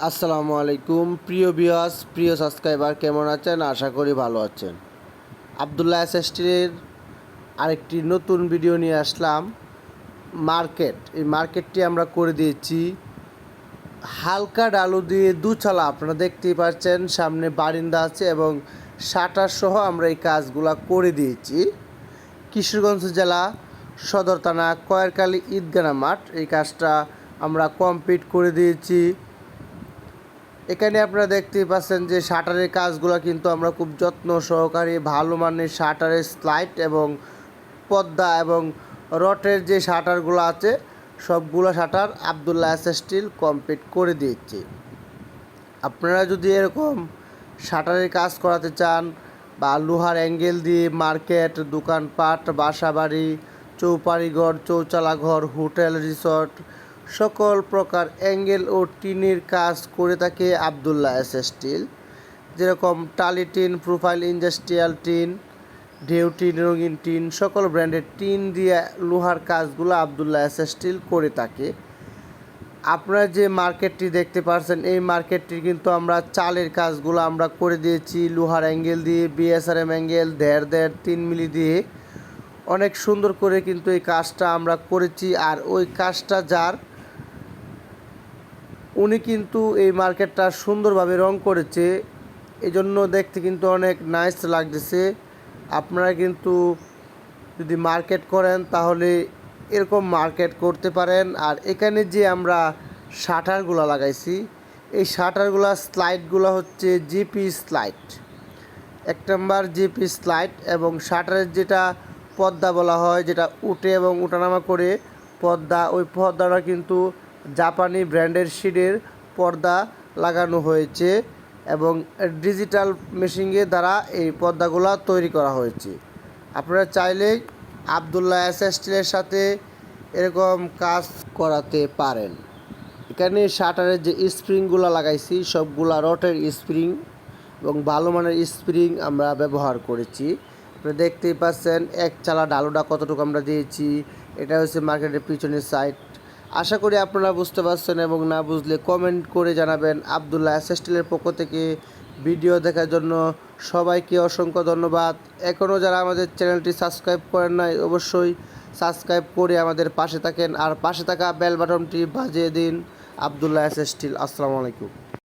আসসালামু আলাইকুম প্রিয় ভিউয়ার্স, প্রিয় সাবস্ক্রাইবার, কেমন আছেন? আশা করি ভালো আছেন। আবদুল্লাহ এসএসটির আরেকটি নতুন ভিডিও নিয়ে আসলাম। এই মার্কেটটি আমরা করে দিয়েছি হালকা ডালু দিয়ে দুচালা। আপনারা দেখতেই পাচ্ছেন সামনে বারিন্দা আছে এবং শাটার সহ আমরা এই কাজগুলা করে দিয়েছি। কিশোরগঞ্জ জেলা সদর থানা কয়েরকালী ঈদগাহ মাঠ, এই কাজটা আমরা কমপ্লিট করে দিয়েছি। এখানে আপনারা দেখতেই পাচ্ছেন যে শাটারের কাজগুলো কিন্তু আমরা খুব যত্ন সহকারে ভালো মানের শাটারের স্লাইড এবং পর্দা এবং রটের যে শাটারগুলো আছে সবগুলো শাটার আবদুল্লাহ এসএসটিল কমপ্লিট করে দিয়েছি। আপনারা যদি এরকম শাটারের কাজ করাতে চান বা লোহার অ্যাঙ্গেল দিয়ে মার্কেট, দোকানপাট, বাসাবাড়ি, চৌপাড়িঘর, চৌচালা ঘর, হোটেল, রিসর্ট সকল প্রকার অ্যাঙ্গেল ও টিনের কাজ করে থাকে আবদুল্লাহ এসএসটিল। যেরকম টালি টিন, প্রোফাইল ইন্ডাস্ট্রিয়াল টিন, ঢেউ টিন, রঙিন টিন, সকল ব্র্যান্ডের টিন দিয়ে লোহার কাজগুলো আবদুল্লাহ এসএসটিল করে থাকে। আপনারা যে মার্কেটটি দেখতে পাচ্ছেন এই মার্কেটটি কিন্তু আমরা চালের কাজগুলো আমরা করে দিয়েছি লোহার অ্যাঙ্গেল দিয়ে, বিএসআরএম অ্যাঙ্গেল 1.5 3 মিলি দিয়ে অনেক সুন্দর করে কিন্তু এই কাজটা আমরা করেছি। আর ওই কাজটা যার উনি কিন্তু এই মার্কেটটা সুন্দরভাবে রং করেছে, এই জন্য দেখতে কিন্তু অনেক নাইস লাগতেছে। আপনারা কিন্তু যদি মার্কেট করেন তাহলে এরকম মার্কেট করতে পারেন। আর এখানে যে আমরা শাটারগুলো লাগাইছি এই শাটারগুলো স্লাইডগুলো হচ্ছে জিপি স্লাইড, 1 নম্বর জিপি স্লাইড। এবং শাটারের যেটা পর্দা বলা হয়, যেটা উঠে এবং উঠানামা করে পর্দা, ওই পর্দাটা কিন্তু জাপানি ব্র্যান্ডের শিডের পর্দা লাগানো হয়েছে এবং ডিজিটাল মেশিনের দ্বারা এই পর্দাগুলো তৈরি করা হয়েছে। আপনারা চাইলেই আবদুল্লাহ এসএসটিলের সাথে এরকম কাজ করাতে পারেন। এখানে শাটারের যে স্প্রিংগুলো লাগাইছি সবগুলা রটের স্প্রিং এবং ভালো মানের স্প্রিং আমরা ব্যবহার করেছি। আপনারা দেখতেই পাচ্ছেন এক চালা ডালুটা কতটুকু আমরা দিয়েছি। এটা হচ্ছে মার্কেটের পিছনের সাইড। আশা করি আপনারা বুঝতে পারছেন এবং না বুঝলে কমেন্ট করে জানাবেন। আবদুল্লাহ এসএসটিলের পক্ষ থেকে ভিডিও দেখার জন্য সবাইকে অসংখ্য ধন্যবাদ। এখনও যারা আমাদের চ্যানেলটি সাবস্ক্রাইব করেন নাই অবশ্যই সাবস্ক্রাইব করে আমাদের পাশে থাকেন আর পাশে থাকা বেল বাটনটি বাজিয়ে দিন। আবদুল্লাহ এসএসটিল। আসসালামু আলাইকুম।